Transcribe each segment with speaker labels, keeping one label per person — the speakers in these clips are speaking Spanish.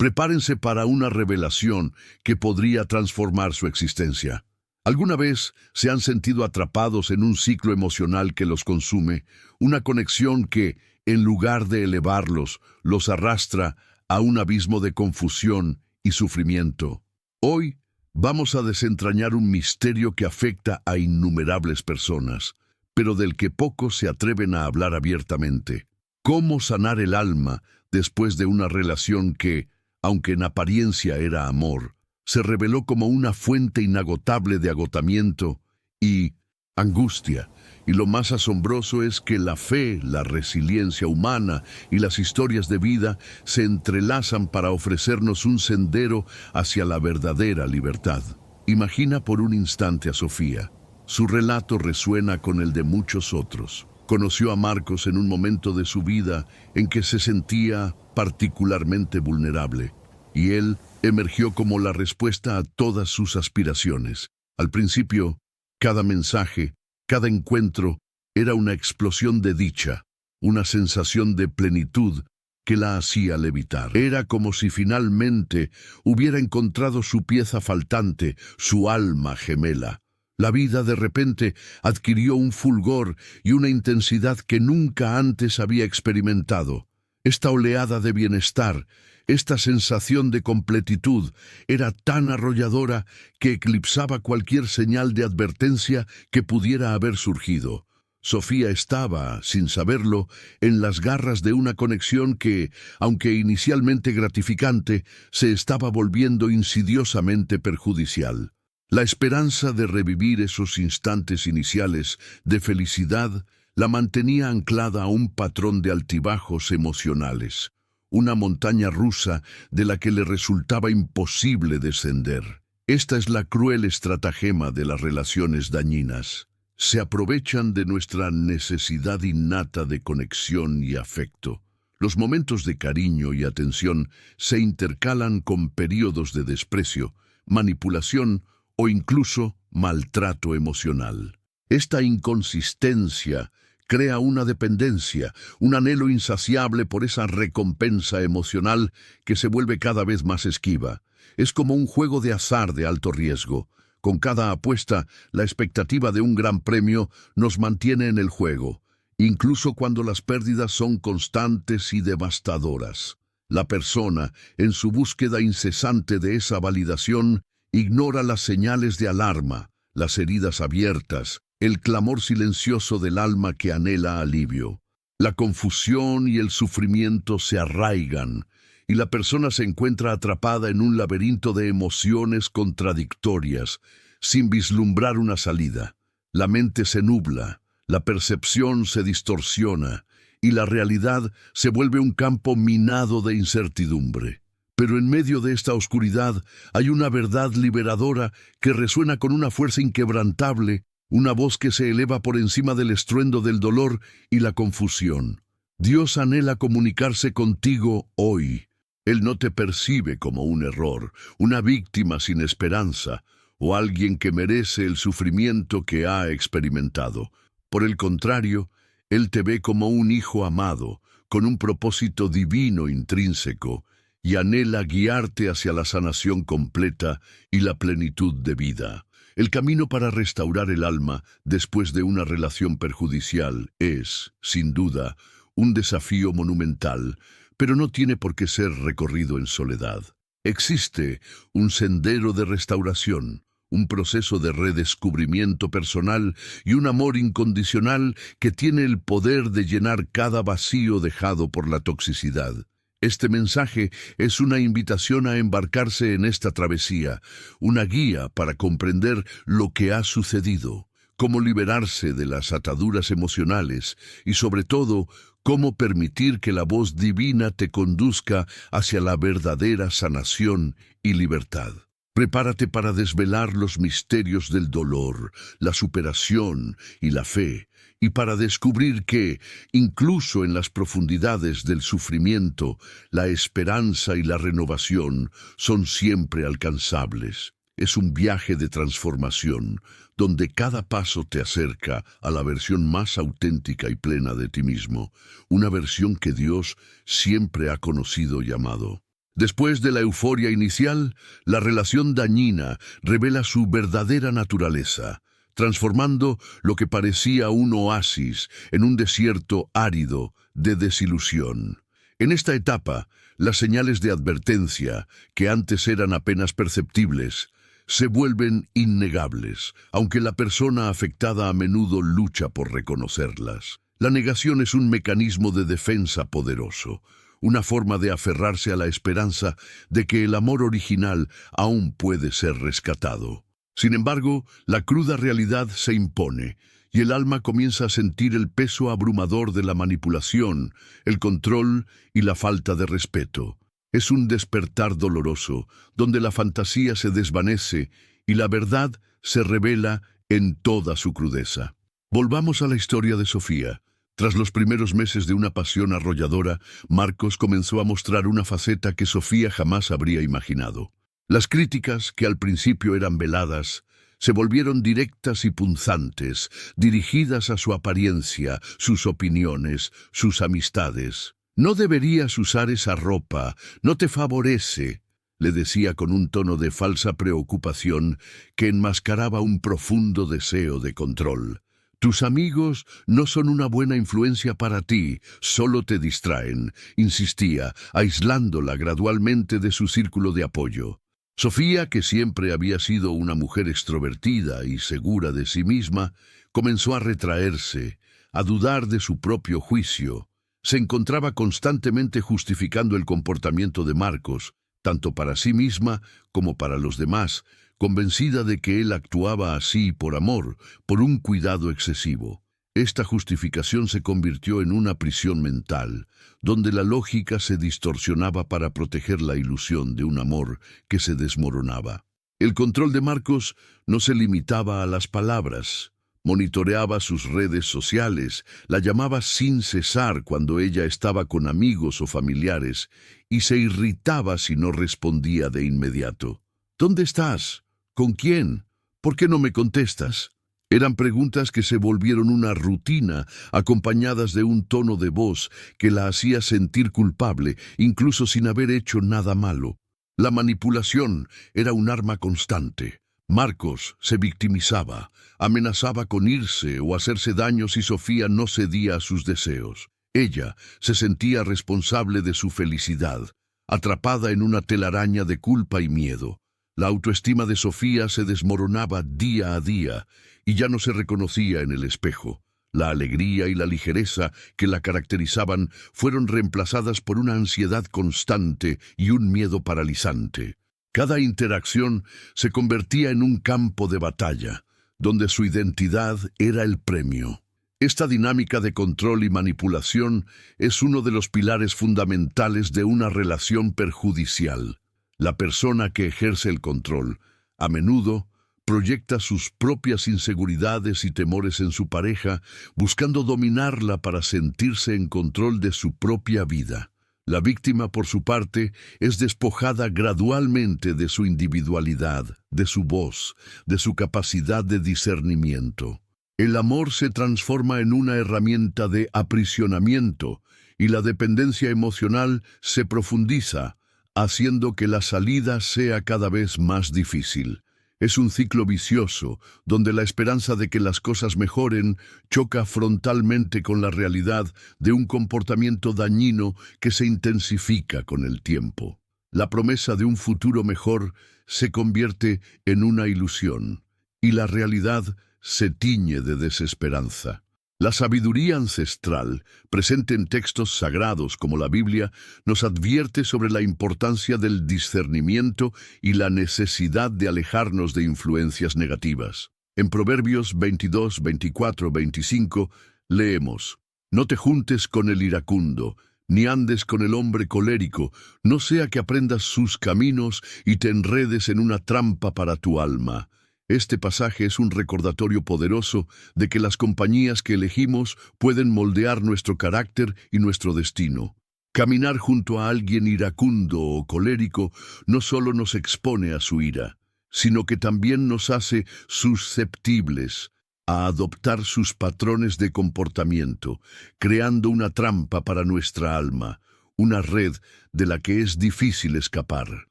Speaker 1: Prepárense para una revelación que podría transformar su existencia. ¿Alguna vez se han sentido atrapados en un ciclo emocional que los consume, una conexión que, en lugar de elevarlos, los arrastra a un abismo de confusión y sufrimiento? Hoy vamos a desentrañar un misterio que afecta a innumerables personas, pero del que pocos se atreven a hablar abiertamente. ¿Cómo sanar el alma después de una relación que, aunque en apariencia era amor, se reveló como una fuente inagotable de agotamiento y angustia? Y lo más asombroso es que la fe, la resiliencia humana y las historias de vida se entrelazan para ofrecernos un sendero hacia la verdadera libertad. Imagina por un instante a Sofía. Su relato resuena con el de muchos otros. Conoció a Marcos en un momento de su vida en que se sentía particularmente vulnerable, y él emergió como la respuesta a todas sus aspiraciones. Al principio, cada mensaje, cada encuentro, era una explosión de dicha, una sensación de plenitud que la hacía levitar. Era como si finalmente hubiera encontrado su pieza faltante, su alma gemela. La vida de repente adquirió un fulgor y una intensidad que nunca antes había experimentado. Esta oleada de bienestar, esta sensación de completitud, era tan arrolladora que eclipsaba cualquier señal de advertencia que pudiera haber surgido. Sofía estaba, sin saberlo, en las garras de una conexión que, aunque inicialmente gratificante, se estaba volviendo insidiosamente perjudicial. La esperanza de revivir esos instantes iniciales de felicidad la mantenía anclada a un patrón de altibajos emocionales, una montaña rusa de la que le resultaba imposible descender. Esta es la cruel estratagema de las relaciones dañinas. Se aprovechan de nuestra necesidad innata de conexión y afecto. Los momentos de cariño y atención se intercalan con períodos de desprecio, manipulación o incluso maltrato emocional. Esta inconsistencia crea una dependencia, un anhelo insaciable por esa recompensa emocional que se vuelve cada vez más esquiva. Es como un juego de azar de alto riesgo. Con cada apuesta, la expectativa de un gran premio nos mantiene en el juego, incluso cuando las pérdidas son constantes y devastadoras. La persona, en su búsqueda incesante de esa validación, ignora las señales de alarma, las heridas abiertas, el clamor silencioso del alma que anhela alivio. La confusión y el sufrimiento se arraigan, y la persona se encuentra atrapada en un laberinto de emociones contradictorias, sin vislumbrar una salida. La mente se nubla, la percepción se distorsiona, y la realidad se vuelve un campo minado de incertidumbre. Pero en medio de esta oscuridad hay una verdad liberadora que resuena con una fuerza inquebrantable, una voz que se eleva por encima del estruendo del dolor y la confusión. Dios anhela comunicarse contigo hoy. Él no te percibe como un error, una víctima sin esperanza, o alguien que merece el sufrimiento que ha experimentado. Por el contrario, Él te ve como un hijo amado, con un propósito divino intrínseco, y anhela guiarte hacia la sanación completa y la plenitud de vida. El camino para restaurar el alma después de una relación perjudicial es, sin duda, un desafío monumental, pero no tiene por qué ser recorrido en soledad. Existe un sendero de restauración, un proceso de redescubrimiento personal y un amor incondicional que tiene el poder de llenar cada vacío dejado por la toxicidad. Este mensaje es una invitación a embarcarse en esta travesía, una guía para comprender lo que ha sucedido, cómo liberarse de las ataduras emocionales y, sobre todo, cómo permitir que la voz divina te conduzca hacia la verdadera sanación y libertad. Prepárate para desvelar los misterios del dolor, la superación y la fe, y para descubrir que, incluso en las profundidades del sufrimiento, la esperanza y la renovación son siempre alcanzables. Es un viaje de transformación, donde cada paso te acerca a la versión más auténtica y plena de ti mismo, una versión que Dios siempre ha conocido y amado. Después de la euforia inicial, la relación dañina revela su verdadera naturaleza, transformando lo que parecía un oasis en un desierto árido de desilusión. En esta etapa, las señales de advertencia, que antes eran apenas perceptibles, se vuelven innegables, aunque la persona afectada a menudo lucha por reconocerlas. La negación es un mecanismo de defensa poderoso, una forma de aferrarse a la esperanza de que el amor original aún puede ser rescatado. Sin embargo, la cruda realidad se impone, y el alma comienza a sentir el peso abrumador de la manipulación, el control y la falta de respeto. Es un despertar doloroso, donde la fantasía se desvanece y la verdad se revela en toda su crudeza. Volvamos a la historia de Sofía. Tras los primeros meses de una pasión arrolladora, Marcos comenzó a mostrar una faceta que Sofía jamás habría imaginado. Las críticas, que al principio eran veladas, se volvieron directas y punzantes, dirigidas a su apariencia, sus opiniones, sus amistades. «No deberías usar esa ropa, no te favorece», le decía con un tono de falsa preocupación que enmascaraba un profundo deseo de control. «Tus amigos no son una buena influencia para ti, solo te distraen», insistía, aislándola gradualmente de su círculo de apoyo. Sofía, que siempre había sido una mujer extrovertida y segura de sí misma, comenzó a retraerse, a dudar de su propio juicio. Se encontraba constantemente justificando el comportamiento de Marcos, tanto para sí misma como para los demás, convencida de que él actuaba así por amor, por un cuidado excesivo. Esta justificación se convirtió en una prisión mental, donde la lógica se distorsionaba para proteger la ilusión de un amor que se desmoronaba. El control de Marcos no se limitaba a las palabras. Monitoreaba sus redes sociales, la llamaba sin cesar cuando ella estaba con amigos o familiares y se irritaba si no respondía de inmediato. «¿Dónde estás? ¿Con quién? ¿Por qué no me contestas?». Eran preguntas que se volvieron una rutina, acompañadas de un tono de voz que la hacía sentir culpable, incluso sin haber hecho nada malo. La manipulación era un arma constante. Marcos se victimizaba, amenazaba con irse o hacerse daño si Sofía no cedía a sus deseos. Ella se sentía responsable de su felicidad, atrapada en una telaraña de culpa y miedo. La autoestima de Sofía se desmoronaba día a día y ya no se reconocía en el espejo. La alegría y la ligereza que la caracterizaban fueron reemplazadas por una ansiedad constante y un miedo paralizante. Cada interacción se convertía en un campo de batalla, donde su identidad era el premio. Esta dinámica de control y manipulación es uno de los pilares fundamentales de una relación perjudicial. La persona que ejerce el control, a menudo, proyecta sus propias inseguridades y temores en su pareja, buscando dominarla para sentirse en control de su propia vida. La víctima, por su parte, es despojada gradualmente de su individualidad, de su voz, de su capacidad de discernimiento. El amor se transforma en una herramienta de aprisionamiento y la dependencia emocional se profundiza, haciendo que la salida sea cada vez más difícil. Es un ciclo vicioso, donde la esperanza de que las cosas mejoren choca frontalmente con la realidad de un comportamiento dañino que se intensifica con el tiempo. La promesa de un futuro mejor se convierte en una ilusión, y la realidad se tiñe de desesperanza. La sabiduría ancestral, presente en textos sagrados como la Biblia, nos advierte sobre la importancia del discernimiento y la necesidad de alejarnos de influencias negativas. En Proverbios 22, 24, 25, leemos: «No te juntes con el iracundo, ni andes con el hombre colérico, no sea que aprendas sus caminos y te enredes en una trampa para tu alma». Este pasaje es un recordatorio poderoso de que las compañías que elegimos pueden moldear nuestro carácter y nuestro destino. Caminar junto a alguien iracundo o colérico no solo nos expone a su ira, sino que también nos hace susceptibles a adoptar sus patrones de comportamiento, creando una trampa para nuestra alma, una red de la que es difícil escapar.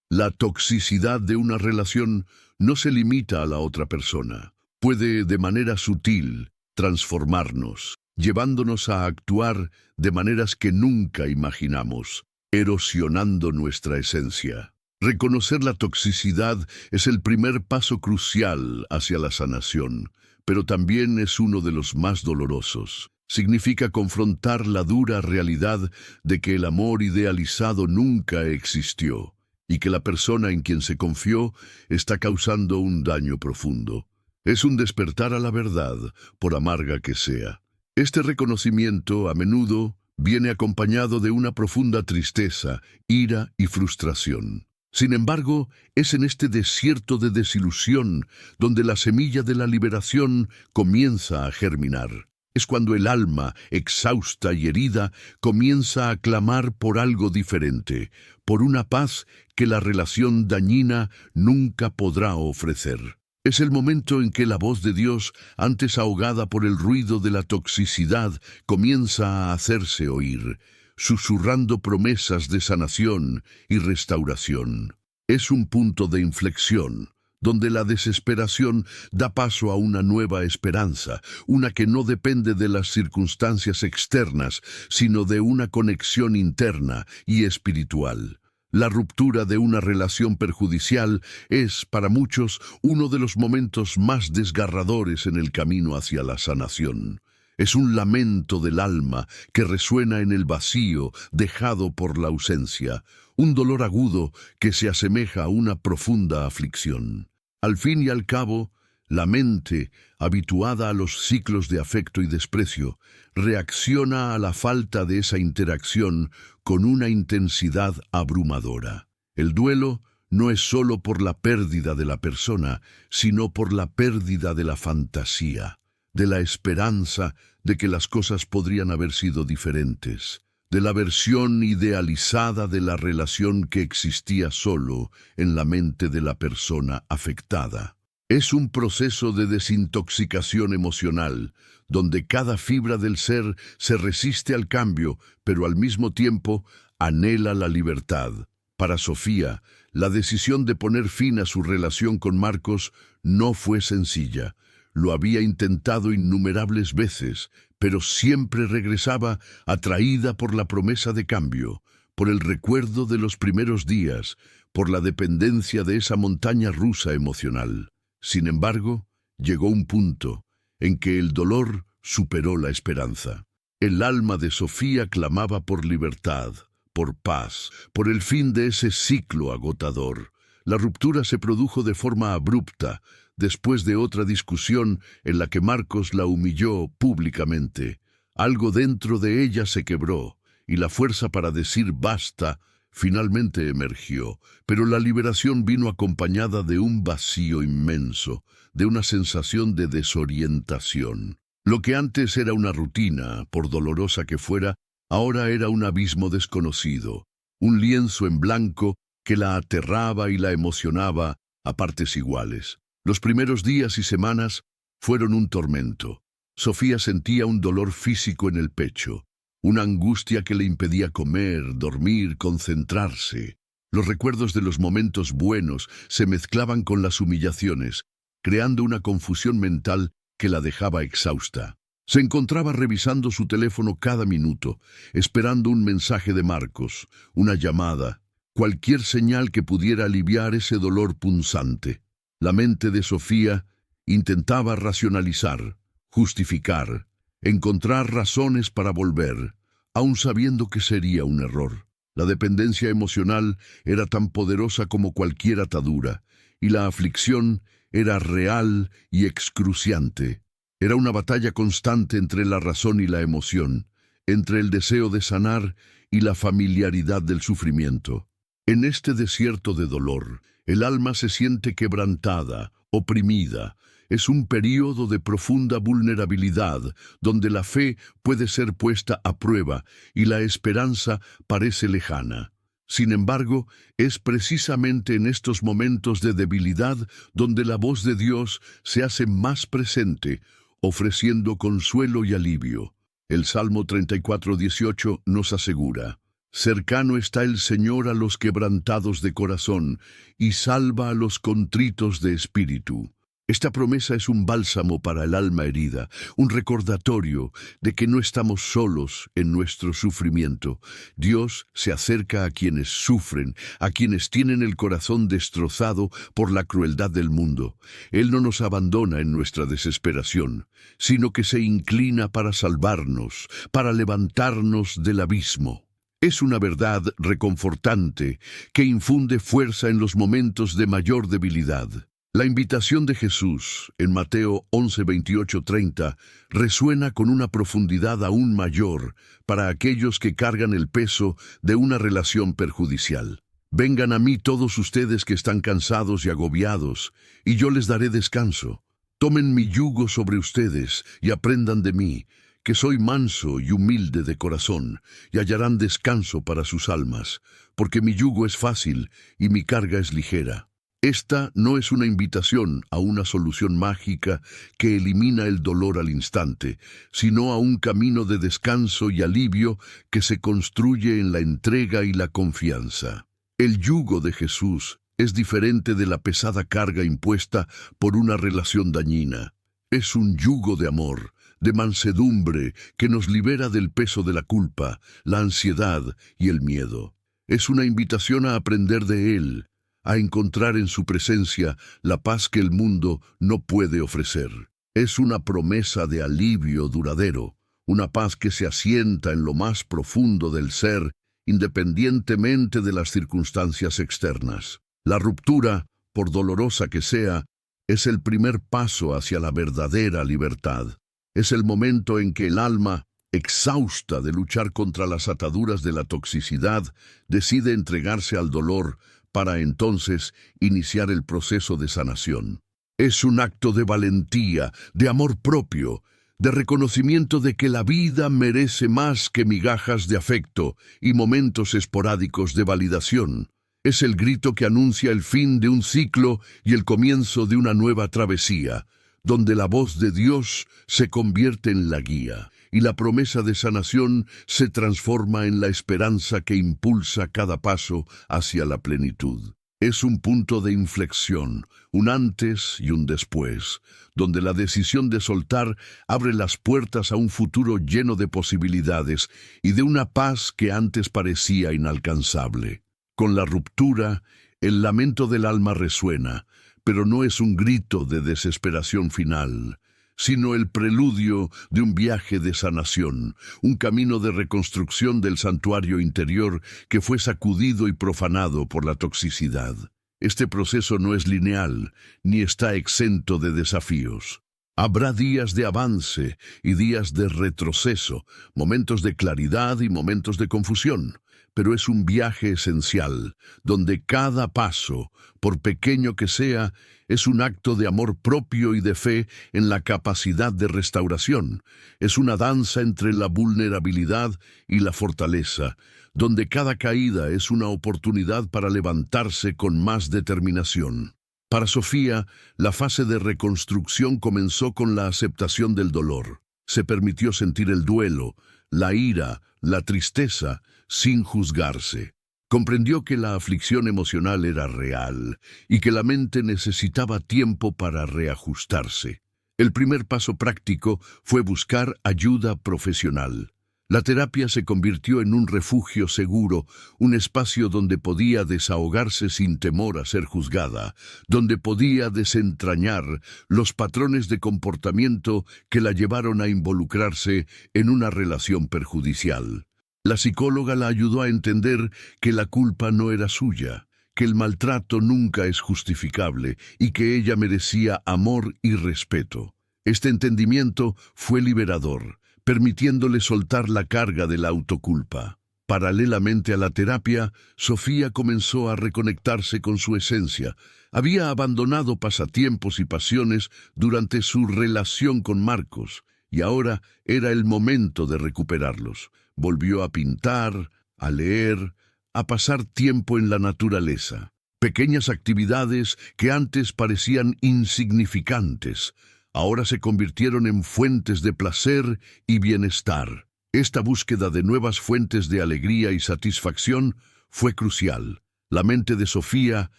Speaker 1: La toxicidad de una relación no se limita a la otra persona. Puede, de manera sutil, transformarnos, llevándonos a actuar de maneras que nunca imaginamos, erosionando nuestra esencia. Reconocer la toxicidad es el primer paso crucial hacia la sanación, pero también es uno de los más dolorosos. Significa confrontar la dura realidad de que el amor idealizado nunca existió y que la persona en quien se confió está causando un daño profundo. Es un despertar a la verdad, por amarga que sea. Este reconocimiento, a menudo, viene acompañado de una profunda tristeza, ira y frustración. Sin embargo, es en este desierto de desilusión donde la semilla de la liberación comienza a germinar. Es cuando el alma, exhausta y herida, comienza a clamar por algo diferente, por una paz que la relación dañina nunca podrá ofrecer. Es el momento en que la voz de Dios, antes ahogada por el ruido de la toxicidad, comienza a hacerse oír, susurrando promesas de sanación y restauración. Es un punto de inflexión, donde la desesperación da paso a una nueva esperanza, una que no depende de las circunstancias externas, sino de una conexión interna y espiritual. La ruptura de una relación perjudicial es, para muchos, uno de los momentos más desgarradores en el camino hacia la sanación. Es un lamento del alma que resuena en el vacío dejado por la ausencia, un dolor agudo que se asemeja a una profunda aflicción. Al fin y al cabo, la mente, habituada a los ciclos de afecto y desprecio, reacciona a la falta de esa interacción con una intensidad abrumadora. El duelo no es solo por la pérdida de la persona, sino por la pérdida de la fantasía, de la esperanza de que las cosas podrían haber sido diferentes, de la versión idealizada de la relación que existía solo en la mente de la persona afectada. Es un proceso de desintoxicación emocional, donde cada fibra del ser se resiste al cambio, pero al mismo tiempo anhela la libertad. Para Sofía, la decisión de poner fin a su relación con Marcos no fue sencilla. Lo había intentado innumerables veces, pero siempre regresaba atraída por la promesa de cambio, por el recuerdo de los primeros días, por la dependencia de esa montaña rusa emocional. Sin embargo, llegó un punto en que el dolor superó la esperanza. El alma de Sofía clamaba por libertad, por paz, por el fin de ese ciclo agotador. La ruptura se produjo de forma abrupta, después de otra discusión en la que Marcos la humilló públicamente. Algo dentro de ella se quebró, y la fuerza para decir basta finalmente emergió, pero la liberación vino acompañada de un vacío inmenso, de una sensación de desorientación. Lo que antes era una rutina, por dolorosa que fuera, ahora era un abismo desconocido, un lienzo en blanco que la aterraba y la emocionaba a partes iguales. Los primeros días y semanas fueron un tormento. Sofía sentía un dolor físico en el pecho, una angustia que le impedía comer, dormir, concentrarse. Los recuerdos de los momentos buenos se mezclaban con las humillaciones, creando una confusión mental que la dejaba exhausta. Se encontraba revisando su teléfono cada minuto, esperando un mensaje de Marcos, una llamada, cualquier señal que pudiera aliviar ese dolor punzante. La mente de Sofía intentaba racionalizar, justificar, encontrar razones para volver, aun sabiendo que sería un error. La dependencia emocional era tan poderosa como cualquier atadura, y la aflicción era real y excruciante. Era una batalla constante entre la razón y la emoción, entre el deseo de sanar y la familiaridad del sufrimiento. En este desierto de dolor, el alma se siente quebrantada, oprimida. Es un período de profunda vulnerabilidad, donde la fe puede ser puesta a prueba y la esperanza parece lejana. Sin embargo, es precisamente en estos momentos de debilidad donde la voz de Dios se hace más presente, ofreciendo consuelo y alivio. El Salmo 34:18 nos asegura: Cercano está el Señor a los quebrantados de corazón, y salva a los contritos de espíritu. Esta promesa es un bálsamo para el alma herida, un recordatorio de que no estamos solos en nuestro sufrimiento. Dios se acerca a quienes sufren, a quienes tienen el corazón destrozado por la crueldad del mundo. Él no nos abandona en nuestra desesperación, sino que se inclina para salvarnos, para levantarnos del abismo. Es una verdad reconfortante que infunde fuerza en los momentos de mayor debilidad. La invitación de Jesús en Mateo 11, 28, 30 resuena con una profundidad aún mayor para aquellos que cargan el peso de una relación perjudicial. Vengan a mí todos ustedes que están cansados y agobiados, y yo les daré descanso. Tomen mi yugo sobre ustedes y aprendan de mí, que soy manso y humilde de corazón, y hallarán descanso para sus almas, porque mi yugo es fácil y mi carga es ligera. Esta no es una invitación a una solución mágica que elimina el dolor al instante, sino a un camino de descanso y alivio que se construye en la entrega y la confianza. El yugo de Jesús es diferente de la pesada carga impuesta por una relación dañina. Es un yugo de amor, de mansedumbre, que nos libera del peso de la culpa, la ansiedad y el miedo. Es una invitación a aprender de Él, a encontrar en su presencia la paz que el mundo no puede ofrecer. Es una promesa de alivio duradero, una paz que se asienta en lo más profundo del ser, independientemente de las circunstancias externas. La ruptura, por dolorosa que sea, es el primer paso hacia la verdadera libertad. Es el momento en que el alma, exhausta de luchar contra las ataduras de la toxicidad, decide entregarse al dolor para entonces iniciar el proceso de sanación. Es un acto de valentía, de amor propio, de reconocimiento de que la vida merece más que migajas de afecto y momentos esporádicos de validación. Es el grito que anuncia el fin de un ciclo y el comienzo de una nueva travesía, donde la voz de Dios se convierte en la guía y la promesa de sanación se transforma en la esperanza que impulsa cada paso hacia la plenitud. Es un punto de inflexión, un antes y un después, donde la decisión de soltar abre las puertas a un futuro lleno de posibilidades y de una paz que antes parecía inalcanzable. Con la ruptura, el lamento del alma resuena, pero no es un grito de desesperación final, sino el preludio de un viaje de sanación, un camino de reconstrucción del santuario interior que fue sacudido y profanado por la toxicidad. Este proceso no es lineal, ni está exento de desafíos. Habrá días de avance y días de retroceso, momentos de claridad y momentos de confusión, pero es un viaje esencial, donde cada paso, por pequeño que sea, es un acto de amor propio y de fe en la capacidad de restauración. Es una danza entre la vulnerabilidad y la fortaleza, donde cada caída es una oportunidad para levantarse con más determinación. Para Sofía, la fase de reconstrucción comenzó con la aceptación del dolor. Se permitió sentir el duelo, la ira, la tristeza, sin juzgarse. Comprendió que la aflicción emocional era real y que la mente necesitaba tiempo para reajustarse. El primer paso práctico fue buscar ayuda profesional. La terapia se convirtió en un refugio seguro, un espacio donde podía desahogarse sin temor a ser juzgada, donde podía desentrañar los patrones de comportamiento que la llevaron a involucrarse en una relación perjudicial. La psicóloga la ayudó a entender que la culpa no era suya, que el maltrato nunca es justificable y que ella merecía amor y respeto. Este entendimiento fue liberador, permitiéndole soltar la carga de la autoculpa. Paralelamente a la terapia, Sofía comenzó a reconectarse con su esencia. Había abandonado pasatiempos y pasiones durante su relación con Marcos, y ahora era el momento de recuperarlos. Volvió a pintar, a leer, a pasar tiempo en la naturaleza. Pequeñas actividades que antes parecían insignificantes, ahora se convirtieron en fuentes de placer y bienestar. Esta búsqueda de nuevas fuentes de alegría y satisfacción fue crucial. La mente de Sofía,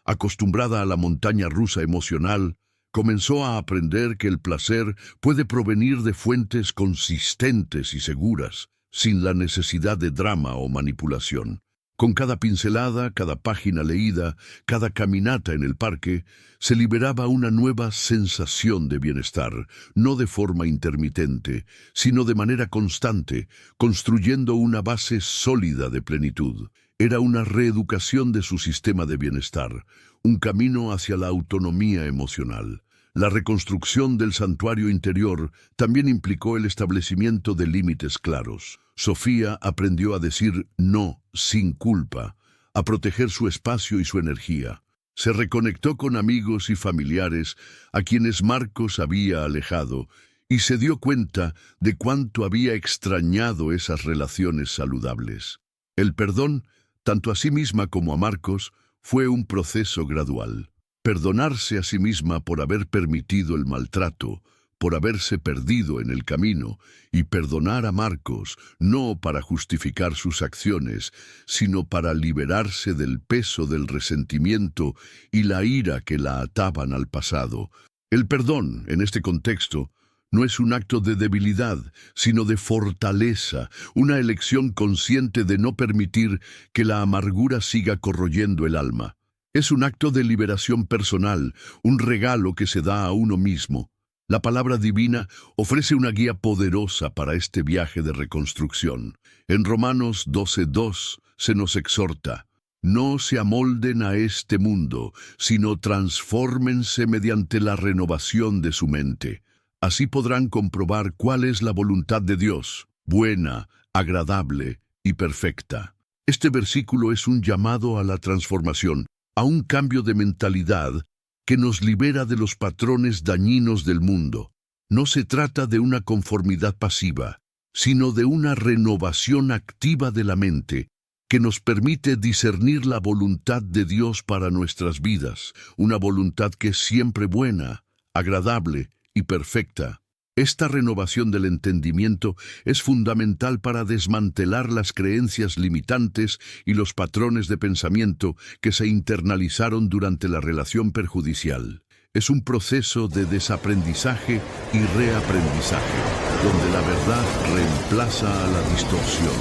Speaker 1: acostumbrada a la montaña rusa emocional, comenzó a aprender que el placer puede provenir de fuentes consistentes y seguras, sin la necesidad de drama o manipulación. Con cada pincelada, cada página leída, cada caminata en el parque, se liberaba una nueva sensación de bienestar, no de forma intermitente, sino de manera constante, construyendo una base sólida de plenitud. Era una reeducación de su sistema de bienestar, un camino hacia la autonomía emocional. La reconstrucción del santuario interior también implicó el establecimiento de límites claros. Sofía aprendió a decir no sin culpa, a proteger su espacio y su energía. Se reconectó con amigos y familiares a quienes Marcos había alejado y se dio cuenta de cuánto había extrañado esas relaciones saludables. El perdón, tanto a sí misma como a Marcos, fue un proceso gradual. Perdonarse a sí misma por haber permitido el maltrato, por haberse perdido en el camino, y perdonar a Marcos no para justificar sus acciones, sino para liberarse del peso del resentimiento y la ira que la ataban al pasado. El perdón, en este contexto, no es un acto de debilidad, sino de fortaleza, una elección consciente de no permitir que la amargura siga corroyendo el alma. Es un acto de liberación personal, un regalo que se da a uno mismo. La palabra divina ofrece una guía poderosa para este viaje de reconstrucción. En Romanos 12:2 se nos exhorta: no se amolden a este mundo, sino transfórmense mediante la renovación de su mente. Así podrán comprobar cuál es la voluntad de Dios, buena, agradable y perfecta. Este versículo es un llamado a la transformación, a un cambio de mentalidad que nos libera de los patrones dañinos del mundo. No se trata de una conformidad pasiva, sino de una renovación activa de la mente que nos permite discernir la voluntad de Dios para nuestras vidas, una voluntad que es siempre buena, agradable y perfecta. Esta renovación del entendimiento es fundamental para desmantelar las creencias limitantes y los patrones de pensamiento que se internalizaron durante la relación perjudicial. Es un proceso de desaprendizaje y reaprendizaje, donde la verdad reemplaza a la distorsión.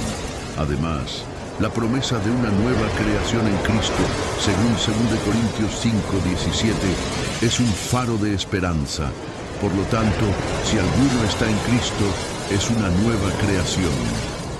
Speaker 1: Además, la promesa de una nueva creación en Cristo, según 2 Corintios 5:17, es un faro de esperanza. Por lo tanto, si alguno está en Cristo, es una nueva creación.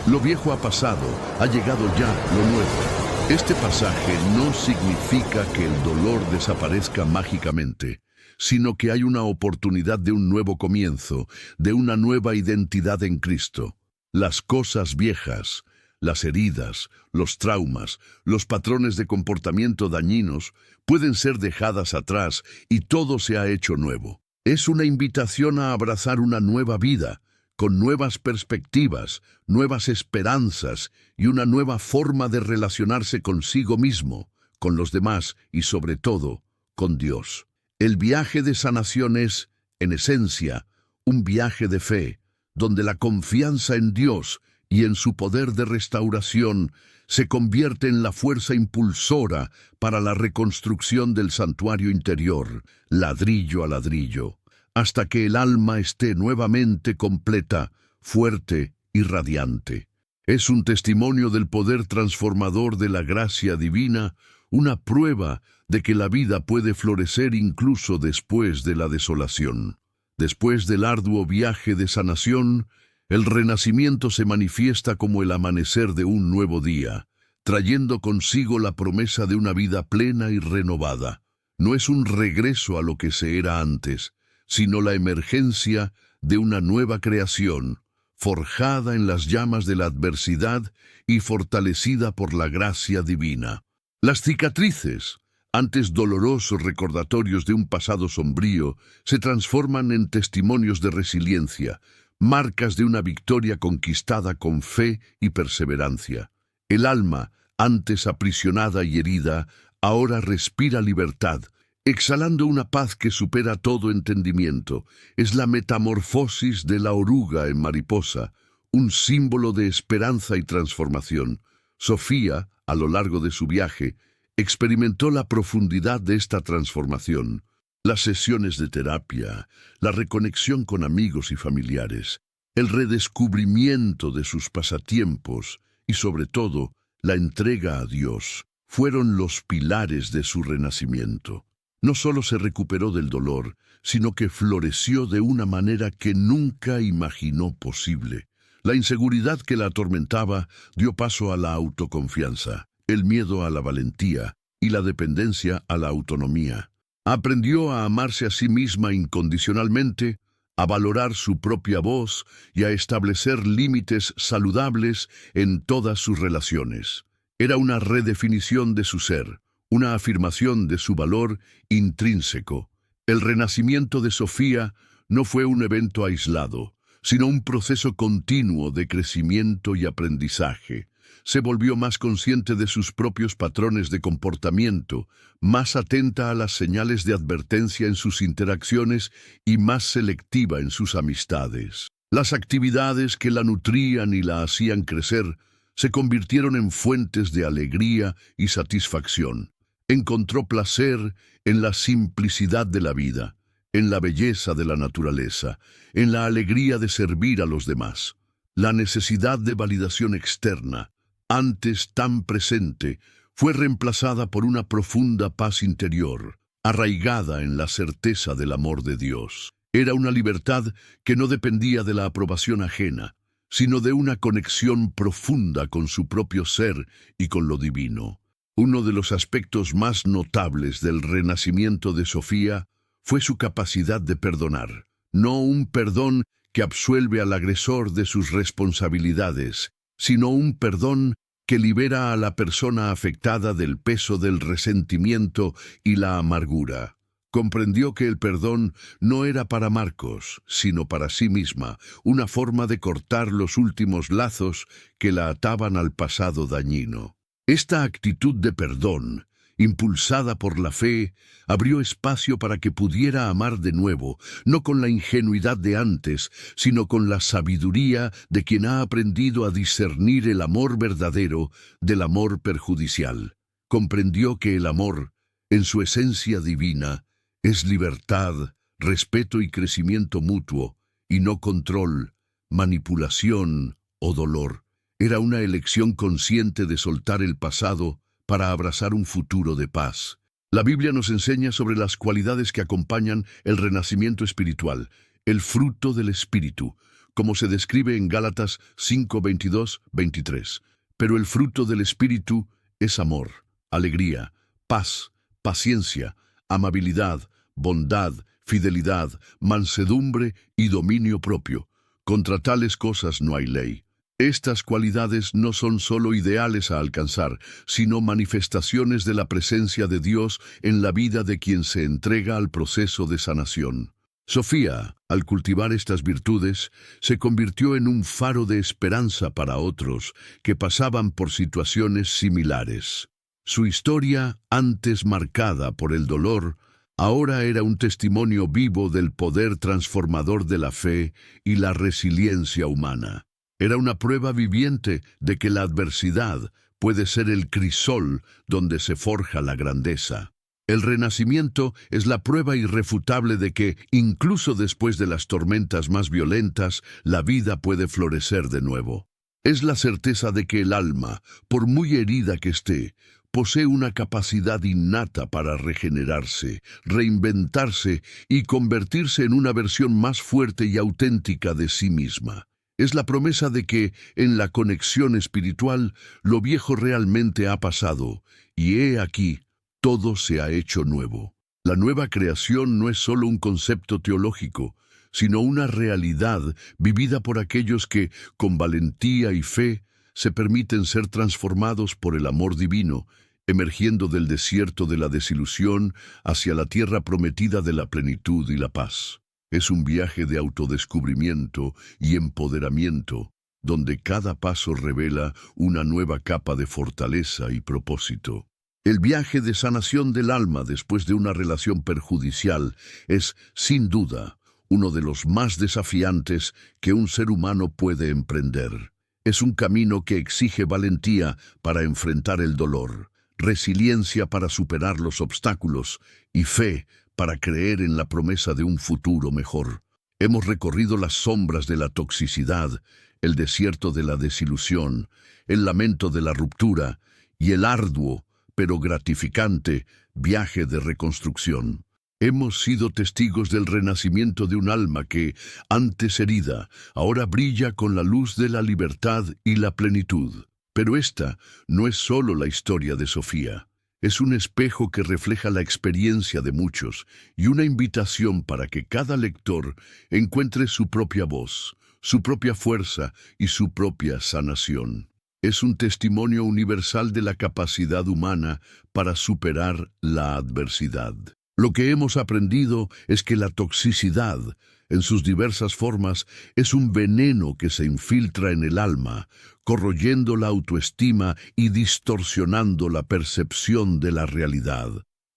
Speaker 1: Lo viejo ha pasado, ha llegado ya lo nuevo. Este pasaje no significa que el dolor desaparezca mágicamente, sino que hay una oportunidad de un nuevo comienzo, de una nueva identidad en Cristo. Las cosas viejas, las heridas, los traumas, los patrones de comportamiento dañinos pueden ser dejadas atrás y todo se ha hecho nuevo. Es una invitación a abrazar una nueva vida, con nuevas perspectivas, nuevas esperanzas y una nueva forma de relacionarse consigo mismo, con los demás y sobre todo, con Dios. El viaje de sanación es, en esencia, un viaje de fe, donde la confianza en Dios y en su poder de restauración se convierte en la fuerza impulsora para la reconstrucción del santuario interior, ladrillo a ladrillo, hasta que el alma esté nuevamente completa, fuerte y radiante. Es un testimonio del poder transformador de la gracia divina, una prueba de que la vida puede florecer incluso después de la desolación. Después del arduo viaje de sanación, el renacimiento se manifiesta como el amanecer de un nuevo día, trayendo consigo la promesa de una vida plena y renovada. No es un regreso a lo que se era antes, sino la emergencia de una nueva creación, forjada en las llamas de la adversidad y fortalecida por la gracia divina. Las cicatrices, antes dolorosos recordatorios de un pasado sombrío, se transforman en testimonios de resiliencia, marcas de una victoria conquistada con fe y perseverancia. El alma, antes aprisionada y herida, ahora respira libertad, exhalando una paz que supera todo entendimiento. Es la metamorfosis de la oruga en mariposa, un símbolo de esperanza y transformación, Sofía, a lo largo de su viaje, experimentó la profundidad de esta transformación. Las sesiones de terapia, la reconexión con amigos y familiares, el redescubrimiento de sus pasatiempos y, sobre todo, la entrega a Dios, fueron los pilares de su renacimiento. No solo se recuperó del dolor, sino que floreció de una manera que nunca imaginó posible. La inseguridad que la atormentaba dio paso a la autoconfianza, el miedo a la valentía y la dependencia a la autonomía. Aprendió a amarse a sí misma incondicionalmente, a valorar su propia voz y a establecer límites saludables en todas sus relaciones. Era una redefinición de su ser, una afirmación de su valor intrínseco. El renacimiento de Sofía no fue un evento aislado, sino un proceso continuo de crecimiento y aprendizaje. Se volvió más consciente de sus propios patrones de comportamiento, más atenta a las señales de advertencia en sus interacciones y más selectiva en sus amistades. Las actividades que la nutrían y la hacían crecer se convirtieron en fuentes de alegría y satisfacción. Encontró placer en la simplicidad de la vida, en la belleza de la naturaleza, en la alegría de servir a los demás. La necesidad de validación externa, antes tan presente, fue reemplazada por una profunda paz interior, arraigada en la certeza del amor de Dios. Era una libertad que no dependía de la aprobación ajena, sino de una conexión profunda con su propio ser y con lo divino. Uno de los aspectos más notables del renacimiento de Sofía fue su capacidad de perdonar. No un perdón que absuelve al agresor de sus responsabilidades, sino un perdón que libera a la persona afectada del peso del resentimiento y la amargura. Comprendió que el perdón no era para Marcos, sino para sí misma, una forma de cortar los últimos lazos que la ataban al pasado dañino. Esta actitud de perdón, impulsada por la fe, abrió espacio para que pudiera amar de nuevo, no con la ingenuidad de antes, sino con la sabiduría de quien ha aprendido a discernir el amor verdadero del amor perjudicial. Comprendió que el amor, en su esencia divina, es libertad, respeto y crecimiento mutuo, y no control, manipulación o dolor. Era una elección consciente de soltar el pasado para abrazar un futuro de paz. La Biblia nos enseña sobre las cualidades que acompañan el renacimiento espiritual, el fruto del Espíritu, como se describe en Gálatas 5:22-23. Pero el fruto del Espíritu es amor, alegría, paz, paciencia, amabilidad, bondad, fidelidad, mansedumbre y dominio propio. Contra tales cosas no hay ley. Estas cualidades no son solo ideales a alcanzar, sino manifestaciones de la presencia de Dios en la vida de quien se entrega al proceso de sanación. Sofía, al cultivar estas virtudes, se convirtió en un faro de esperanza para otros que pasaban por situaciones similares. Su historia, antes marcada por el dolor, ahora era un testimonio vivo del poder transformador de la fe y la resiliencia humana. Era una prueba viviente de que la adversidad puede ser el crisol donde se forja la grandeza. El renacimiento es la prueba irrefutable de que, incluso después de las tormentas más violentas, la vida puede florecer de nuevo. Es la certeza de que el alma, por muy herida que esté, posee una capacidad innata para regenerarse, reinventarse y convertirse en una versión más fuerte y auténtica de sí misma. Es la promesa de que, en la conexión espiritual, lo viejo realmente ha pasado, y he aquí, todo se ha hecho nuevo. La nueva creación no es solo un concepto teológico, sino una realidad vivida por aquellos que, con valentía y fe, se permiten ser transformados por el amor divino, emergiendo del desierto de la desilusión hacia la tierra prometida de la plenitud y la paz. Es un viaje de autodescubrimiento y empoderamiento, donde cada paso revela una nueva capa de fortaleza y propósito. El viaje de sanación del alma después de una relación perjudicial es, sin duda, uno de los más desafiantes que un ser humano puede emprender. Es un camino que exige valentía para enfrentar el dolor, resiliencia para superar los obstáculos y fe para creer en la promesa de un futuro mejor. Hemos recorrido las sombras de la toxicidad, el desierto de la desilusión, el lamento de la ruptura y el arduo, pero gratificante, viaje de reconstrucción. Hemos sido testigos del renacimiento de un alma que, antes herida, ahora brilla con la luz de la libertad y la plenitud. Pero esta no es solo la historia de Sofía. Es un espejo que refleja la experiencia de muchos y una invitación para que cada lector encuentre su propia voz, su propia fuerza y su propia sanación. Es un testimonio universal de la capacidad humana para superar la adversidad. Lo que hemos aprendido es que la toxicidad, en sus diversas formas, es un veneno que se infiltra en el alma, corroyendo la autoestima y distorsionando la percepción de la realidad.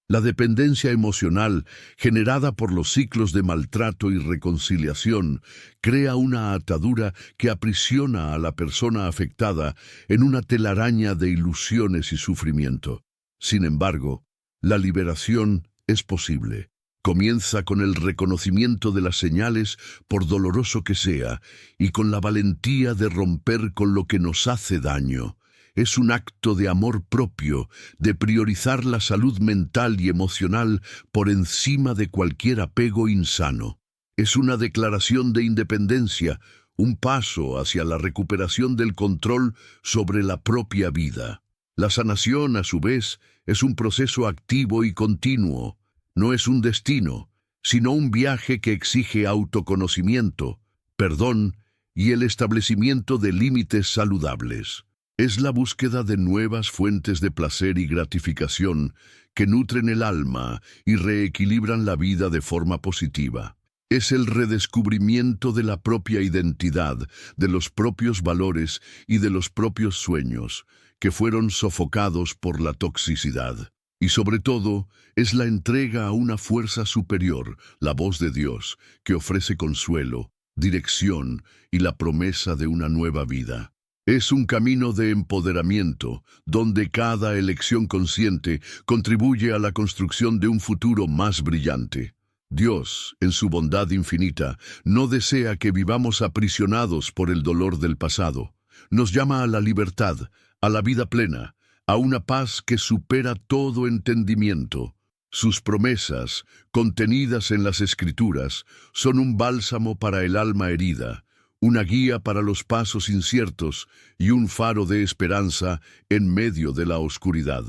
Speaker 1: La dependencia emocional, generada por los ciclos de maltrato y reconciliación, crea una atadura que aprisiona a la persona afectada en una telaraña de ilusiones y sufrimiento. Sin embargo, la liberación es posible. Comienza con el reconocimiento de las señales, por doloroso que sea, y con la valentía de romper con lo que nos hace daño. Es un acto de amor propio, de priorizar la salud mental y emocional por encima de cualquier apego insano. Es una declaración de independencia, un paso hacia la recuperación del control sobre la propia vida. La sanación, a su vez, es un proceso activo y continuo. No es un destino, sino un viaje que exige autoconocimiento, perdón y el establecimiento de límites saludables. Es la búsqueda de nuevas fuentes de placer y gratificación que nutren el alma y reequilibran la vida de forma positiva. Es el redescubrimiento de la propia identidad, de los propios valores y de los propios sueños, que fueron sofocados por la toxicidad. Y sobre todo, es la entrega a una fuerza superior, la voz de Dios, que ofrece consuelo, dirección y la promesa de una nueva vida. Es un camino de empoderamiento, donde cada elección consciente contribuye a la construcción de un futuro más brillante. Dios, en su bondad infinita, no desea que vivamos aprisionados por el dolor del pasado. Nos llama a la libertad, a la vida plena, a una paz que supera todo entendimiento. Sus promesas, contenidas en las Escrituras, son un bálsamo para el alma herida, una guía para los pasos inciertos y un faro de esperanza en medio de la oscuridad.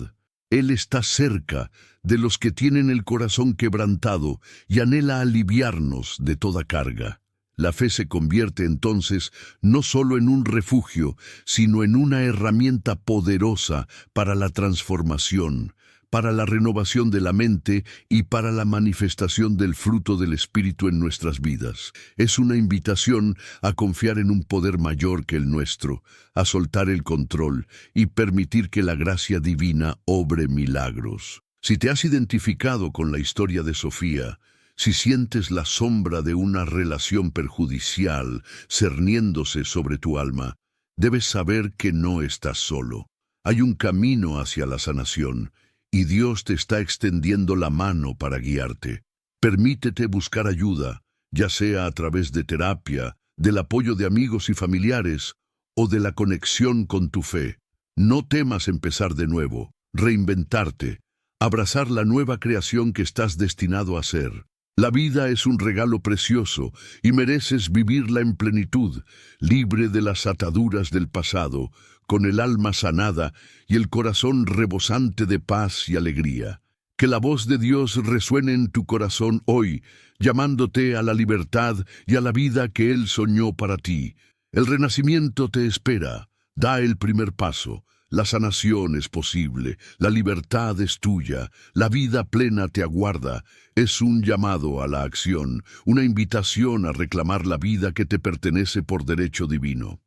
Speaker 1: Él está cerca de los que tienen el corazón quebrantado y anhela aliviarnos de toda carga. La fe se convierte entonces no solo en un refugio, sino en una herramienta poderosa para la transformación, para la renovación de la mente y para la manifestación del fruto del Espíritu en nuestras vidas. Es una invitación a confiar en un poder mayor que el nuestro, a soltar el control y permitir que la gracia divina obre milagros. Si te has identificado con la historia de Sofía, si sientes la sombra de una relación perjudicial cerniéndose sobre tu alma, debes saber que no estás solo. Hay un camino hacia la sanación, y Dios te está extendiendo la mano para guiarte. Permítete buscar ayuda, ya sea a través de terapia, del apoyo de amigos y familiares, o de la conexión con tu fe. No temas empezar de nuevo, reinventarte, abrazar la nueva creación que estás destinado a ser. La vida es un regalo precioso y mereces vivirla en plenitud, libre de las ataduras del pasado, con el alma sanada y el corazón rebosante de paz y alegría. Que la voz de Dios resuene en tu corazón hoy, llamándote a la libertad y a la vida que Él soñó para ti. El renacimiento te espera. Da el primer paso. La sanación es posible, la libertad es tuya, la vida plena te aguarda. Es un llamado a la acción, una invitación a reclamar la vida que te pertenece por derecho divino.